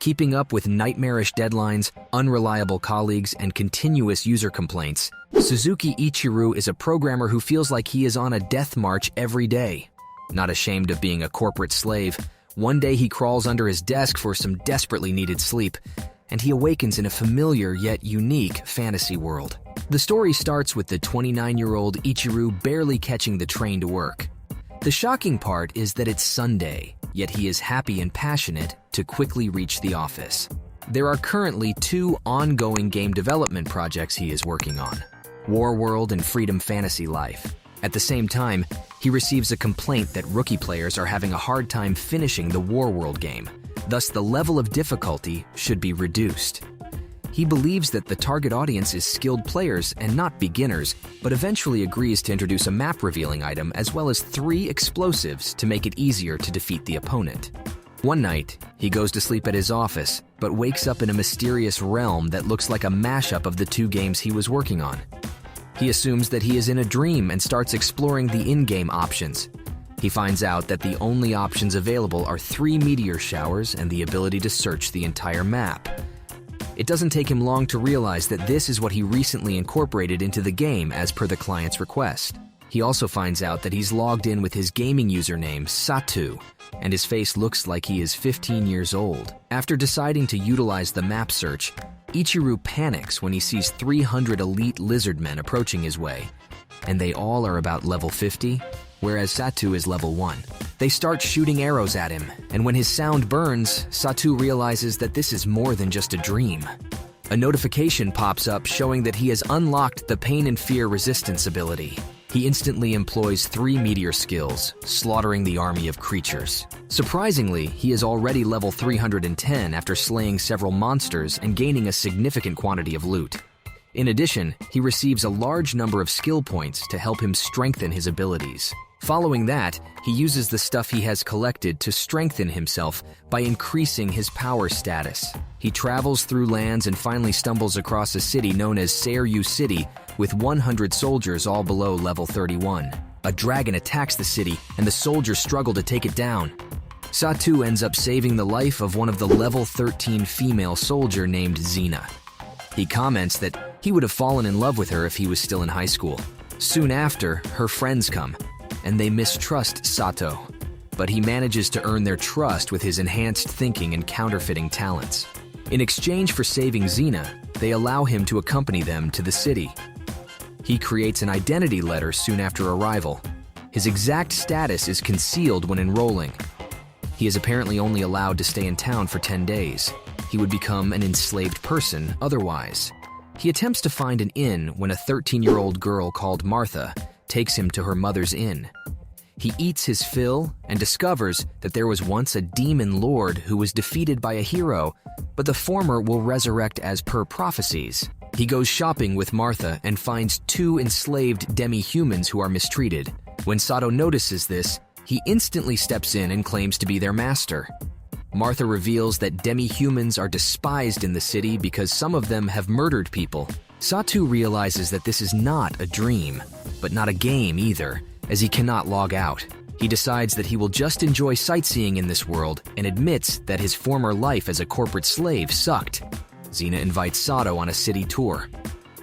Keeping up with nightmarish deadlines, unreliable colleagues, and continuous user complaints, Suzuki Ichirou is a programmer who feels like he is on a death march every day. Not ashamed of being a corporate slave, one day he crawls under his desk for some desperately needed sleep, and he awakens in a familiar yet unique fantasy world. The story starts with the 29-year-old Ichirou barely catching the train to work. The shocking part is that it's Sunday, yet he is happy and passionate to quickly reach the office. There are currently 2 ongoing game development projects he is working on, War World and Freedom Fantasy Life. At the same time, he receives a complaint that rookie players are having a hard time finishing the War World game, thus the level of difficulty should be reduced. He believes that the target audience is skilled players and not beginners, but eventually agrees to introduce a map-revealing item as well as 3 explosives to make it easier to defeat the opponent. One night, he goes to sleep at his office, but wakes up in a mysterious realm that looks like a mashup of the 2 games he was working on. He assumes that he is in a dream and starts exploring the in-game options. He finds out that the only options available are 3 meteor showers and the ability to search the entire map. It doesn't take him long to realize that this is what he recently incorporated into the game as per the client's request. He also finds out that he's logged in with his gaming username, Satu, and his face looks like he is 15 years old. After deciding to utilize the map search, Ichirou panics when he sees 300 elite lizardmen approaching his way, and they all are about level 50, whereas Satu is level 1. They start shooting arrows at him, and when his sound burns, Satu realizes that this is more than just a dream. A notification pops up showing that he has unlocked the Pain and Fear Resistance ability. He instantly employs 3 meteor skills, slaughtering the army of creatures. Surprisingly, he is already level 310 after slaying several monsters and gaining a significant quantity of loot. In addition, he receives a large number of skill points to help him strengthen his abilities. Following that, he uses the stuff he has collected to strengthen himself by increasing his power status. He travels through lands and finally stumbles across a city known as Seiryu City with 100 soldiers all below level 31. A dragon attacks the city and the soldiers struggle to take it down. Satu ends up saving the life of one of the level 13 female soldier named Xena. He comments that he would have fallen in love with her if he was still in high school. Soon after, her friends come, and they mistrust Sato, but he manages to earn their trust with his enhanced thinking and counterfeiting talents. In exchange for saving Xena, they allow him to accompany them to the city. He creates an identity letter soon after arrival. His exact status is concealed when enrolling. He is apparently only allowed to stay in town for 10 days. He would become an enslaved person otherwise. He attempts to find an inn when a 13-year-old girl called Martha takes him to her mother's inn. He eats his fill and discovers that there was once a demon lord who was defeated by a hero, but the former will resurrect as per prophecies. He goes shopping with Martha and finds 2 enslaved demi-humans who are mistreated. When Sato notices this, he instantly steps in and claims to be their master. Martha reveals that demi-humans are despised in the city because some of them have murdered people. Satu realizes that this is not a dream, but not a game either, as he cannot log out. He decides that he will just enjoy sightseeing in this world and admits that his former life as a corporate slave sucked. Xena invites Sato on a city tour.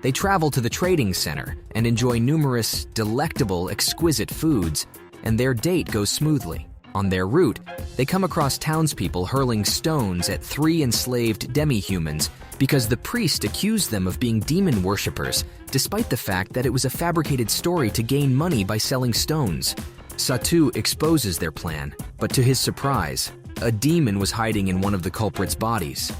They travel to the trading center and enjoy numerous delectable, exquisite foods, and their date goes smoothly. On their route, they come across townspeople hurling stones at 3 enslaved demi-humans because the priest accused them of being demon worshippers, despite the fact that it was a fabricated story to gain money by selling stones. Satu exposes their plan, but to his surprise, a demon was hiding in one of the culprits' bodies.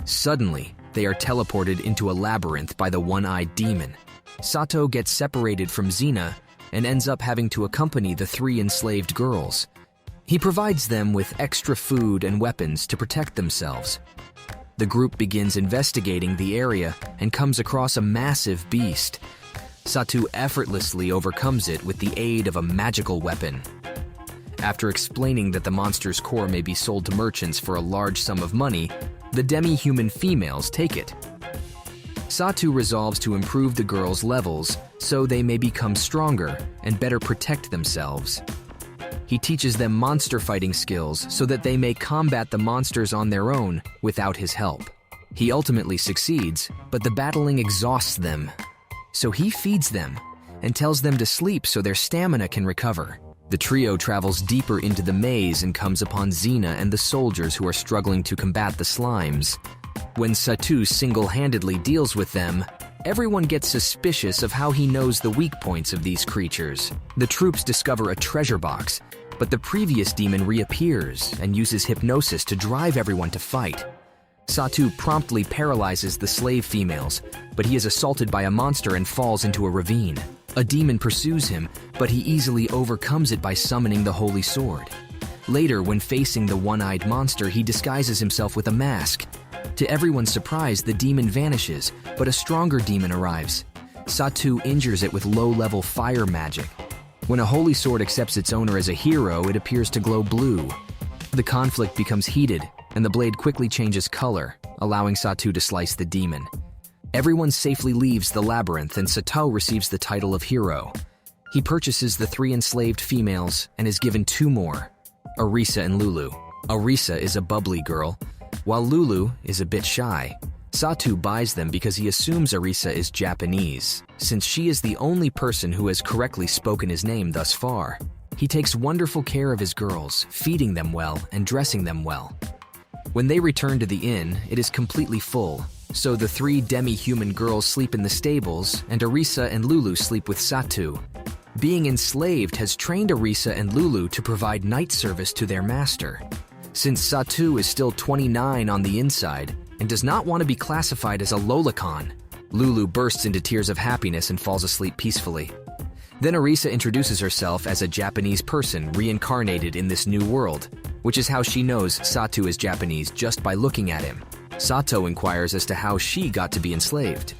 Suddenly, they are teleported into a labyrinth by the one-eyed demon. Sato gets separated from Xena and ends up having to accompany the 3 enslaved girls. He provides them with extra food and weapons to protect themselves. The group begins investigating the area and comes across a massive beast. Satu effortlessly overcomes it with the aid of a magical weapon. After explaining that the monster's core may be sold to merchants for a large sum of money, the demi-human females take it. Satu resolves to improve the girls' levels so they may become stronger and better protect themselves. He teaches them monster fighting skills so that they may combat the monsters on their own without his help. He ultimately succeeds, but the battling exhausts them. So he feeds them and tells them to sleep so their stamina can recover. The trio travels deeper into the maze and comes upon Xena and the soldiers who are struggling to combat the slimes. When Satu single-handedly deals with them, everyone gets suspicious of how he knows the weak points of these creatures. The troops discover a treasure box, but the previous demon reappears and uses hypnosis to drive everyone to fight. Satu promptly paralyzes the slave females, but he is assaulted by a monster and falls into a ravine. A demon pursues him, but he easily overcomes it by summoning the holy sword. Later, when facing the one-eyed monster, he disguises himself with a mask. To everyone's surprise, the demon vanishes, but a stronger demon arrives. Satu injures it with low-level fire magic. When a holy sword accepts its owner as a hero, it appears to glow blue. The conflict becomes heated, and the blade quickly changes color, allowing Satu to slice the demon. Everyone safely leaves the labyrinth, and Satu receives the title of hero. He purchases the 3 enslaved females and is given 2 more, Arisa and Lulu. Arisa is a bubbly girl, while Lulu is a bit shy. Satu buys them because he assumes Arisa is Japanese, since she is the only person who has correctly spoken his name thus far. He takes wonderful care of his girls, feeding them well and dressing them well. When they return to the inn, it is completely full, so the 3 demi-human girls sleep in the stables, and Arisa and Lulu sleep with Satu. Being enslaved has trained Arisa and Lulu to provide night service to their master. Since Satu is still 29 on the inside and does not want to be classified as a lolicon, Lulu bursts into tears of happiness and falls asleep peacefully. Then Arisa introduces herself as a Japanese person reincarnated in this new world, which is how she knows Satu is Japanese just by looking at him. Sato inquires as to how she got to be enslaved.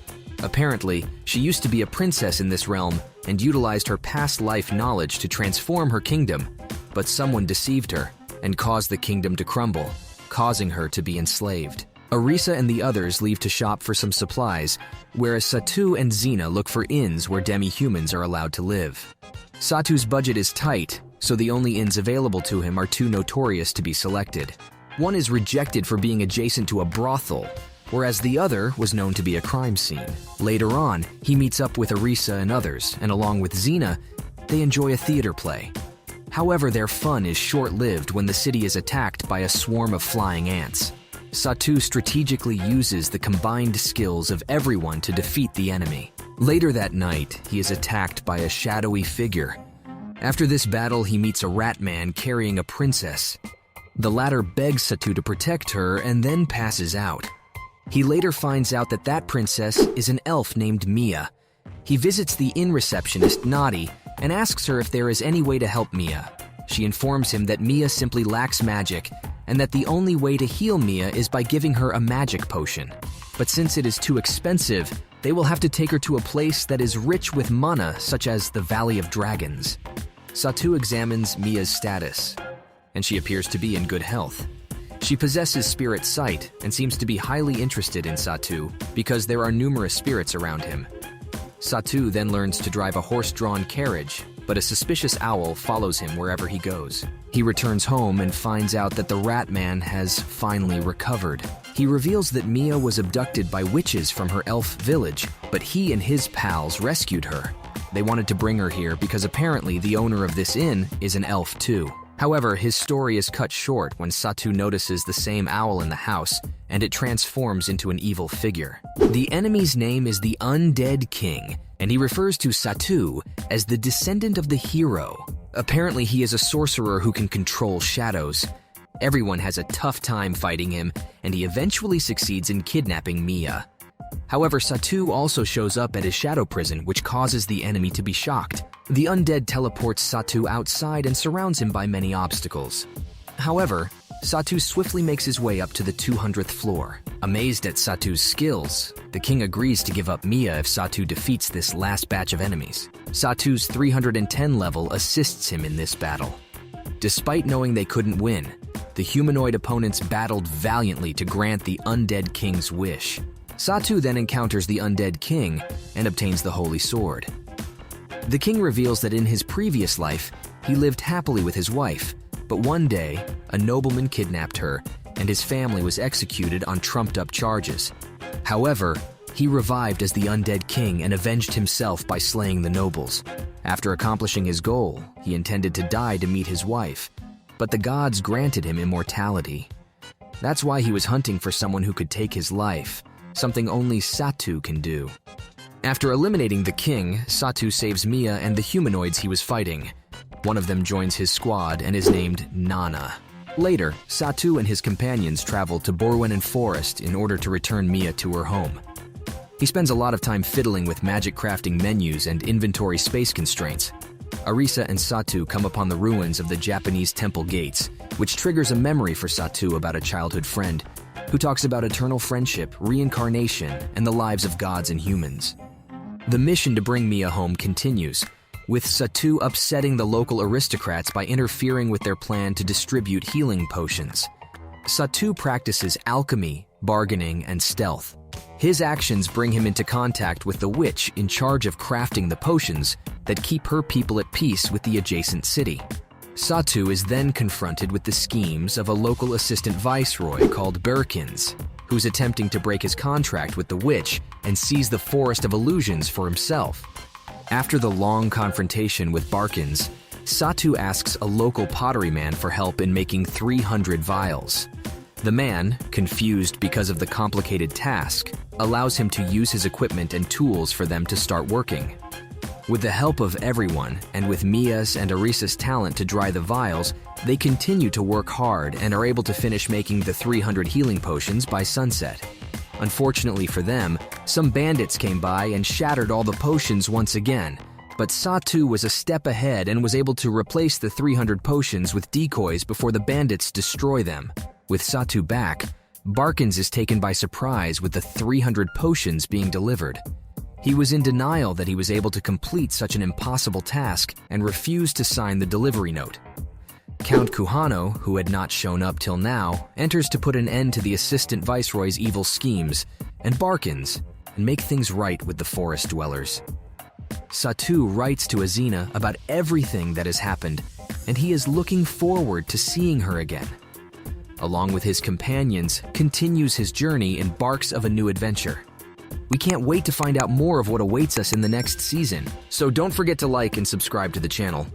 Apparently, she used to be a princess in this realm and utilized her past life knowledge to transform her kingdom, but someone deceived her and caused the kingdom to crumble, causing her to be enslaved. Arisa and the others leave to shop for some supplies, whereas Satu and Xena look for inns where demi-humans are allowed to live. Satu's budget is tight, so the only inns available to him are 2 notorious to be selected. One is rejected for being adjacent to a brothel, whereas the other was known to be a crime scene. Later on, he meets up with Arisa and others, and along with Xena, they enjoy a theater play. However, their fun is short-lived when the city is attacked by a swarm of flying ants. Satu strategically uses the combined skills of everyone to defeat the enemy. Later that night, he is attacked by a shadowy figure. After this battle, he meets a rat man carrying a princess. The latter begs Satu to protect her and then passes out. He later finds out that that princess is an elf named Mia. He visits the inn receptionist, Nadi, and asks her if there is any way to help Mia. She informs him that Mia simply lacks magic, and that the only way to heal Mia is by giving her a magic potion. But since it is too expensive, they will have to take her to a place that is rich with mana, such as the Valley of Dragons. Satu examines Mia's status, and she appears to be in good health. She possesses spirit sight and seems to be highly interested in Satu because there are numerous spirits around him. Satu then learns to drive a horse-drawn carriage, but a suspicious owl follows him wherever he goes. He returns home and finds out that the rat man has finally recovered. He reveals that Mia was abducted by witches from her elf village, but he and his pals rescued her. They wanted to bring her here because apparently the owner of this inn is an elf too. However, his story is cut short when Satu notices the same owl in the house, and it transforms into an evil figure. The enemy's name is the Undead King, and he refers to Satu as the descendant of the hero. Apparently, he is a sorcerer who can control shadows. Everyone has a tough time fighting him, and he eventually succeeds in kidnapping Mia. However, Satu also shows up at his shadow prison, which causes the enemy to be shocked. The undead teleports Satu outside and surrounds him by many obstacles. However, Satu swiftly makes his way up to the 200th floor. Amazed at Satu's skills, the king agrees to give up Mia if Satu defeats this last batch of enemies. Satu's 310 level assists him in this battle. Despite knowing they couldn't win, the humanoid opponents battled valiantly to grant the undead king's wish. Satu then encounters the undead king and obtains the holy sword. The king reveals that in his previous life, He lived happily with his wife, but one day, a nobleman kidnapped her, and his family was executed on trumped-up charges. However, he revived as the undead king and avenged himself by slaying the nobles. After accomplishing his goal, he intended to die to meet his wife, but the gods granted him immortality. That's why he was hunting for someone who could take his life, something only Satu can do. After eliminating the king, Satu saves Mia and the humanoids he was fighting. One of them joins his squad and is named Nana. Later, Satu and his companions travel to Borwinen Forest in order to return Mia to her home. He spends a lot of time fiddling with magic crafting menus and inventory space constraints. Arisa and Satu come upon the ruins of the Japanese temple gates, which triggers a memory for Satu about a childhood friend who talks about eternal friendship, reincarnation, and the lives of gods and humans. The mission to bring Mia home continues, with Satu upsetting the local aristocrats by interfering with their plan to distribute healing potions. Satu practices alchemy, bargaining, and stealth. His actions bring him into contact with the witch in charge of crafting the potions that keep her people at peace with the adjacent city. Satu is then confronted with the schemes of a local assistant viceroy called Birkins, who's attempting to break his contract with the witch and seize the Forest of Illusions for himself. After the long confrontation with Barkins, Satu asks a local pottery man for help in making 300 vials. The man, confused because of the complicated task, allows him to use his equipment and tools for them to start working. With the help of everyone, and with Mia's and Arisa's talent to dry the vials, they continue to work hard and are able to finish making the 300 healing potions by sunset. Unfortunately for them, some bandits came by and shattered all the potions once again, but Satu was a step ahead and was able to replace the 300 potions with decoys before the bandits destroy them. With Satu back, Barkins is taken by surprise with the 300 potions being delivered. He was in denial that he was able to complete such an impossible task and refused to sign the delivery note. Count Kuhano, who had not shown up till now, enters to put an end to the assistant viceroy's evil schemes, and Barkins, and make things right with the forest dwellers. Satu writes to Azina about everything that has happened, and he is looking forward to seeing her again. Along with his companions, continues his journey in Barks of a New Adventure. We can't wait to find out more of what awaits us in the next season, so don't forget to like and subscribe to the channel.